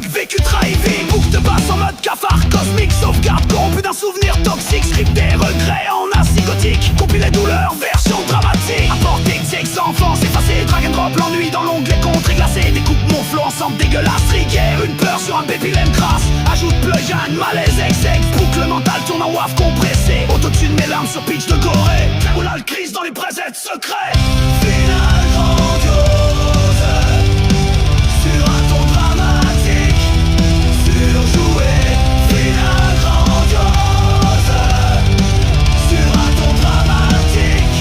bug, vécu driving. Boucle de basse en mode cafard cosmique. Sauvegarde corrompu d'un souvenir toxique. Script des regrets en acide gothique. Compile les douleurs, version dramatique. Apporter sexe enfance effacé. Drag and drop l'ennui dans l'onglet contre glacé. Découpe mon flow ensemble dégueulasse. Rigueur, une peur sur un bépilème crasse. Ajoute plugin, malaise, ex. Boucle mental tourne en waf compressé. Autotune mes larmes sur pitch de Corée. Ou la crise dans les presets secrets. Finale grandiose sur un ton dramatique. Surjoué. Finale grandiose sur un ton dramatique.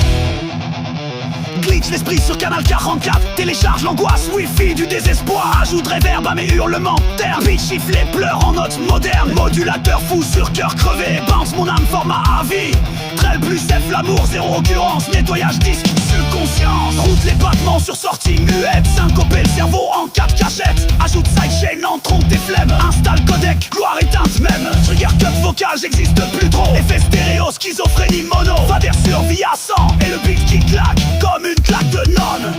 Glitch l'esprit sur canal 44. Télécharge l'angoisse wifi du désespoir. Ajoute réverb à mes hurlements terme. Pitch chiffle les pleurs en notes modernes. Modulateur fou sur cœur crevé. Bounce mon âme format à vie. Trell plus F l'amour, zéro occurrence. Nettoyage disque, subconscience. Route les battements sur sortie muette. Syncoper le cerveau en 4 cachettes. Ajoute sidechain en trompe des flemmes. Installe codec, gloire éteinte même. Trigger cut vocal, j'existe plus trop. Effet stéréo, schizophrénie mono. Fader sur vie à 100 et le beat qui claque comme une claque de nonne.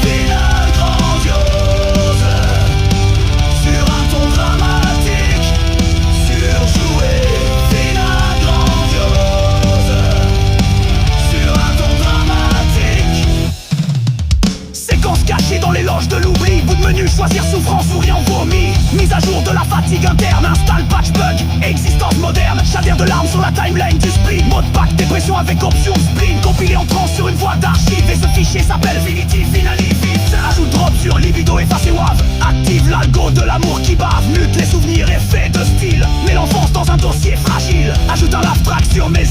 Finale grandiose sur un ton dramatique. Surjoué. Finale grandiose sur un ton dramatique. Séquence cachée dans les loges de l'oubli. Bout de menu, choisir souffrance ou rien vomi. Mise à jour de la fatigue interne. Installe patch bug, existence moderne. Chaleur de larmes sur la timeline du spleen. Mode pack, dépression avec option spleen. Compilé en trans sur une voie d'archive. Et ce fichier s'appelle Finity Finality. Ajoute drop sur libido effacé wave. Active l'algo de l'amour qui bave. Mute les souvenirs et fait de style. Mets l'enfance dans un dossier fragile. Ajoute un lave track sur mes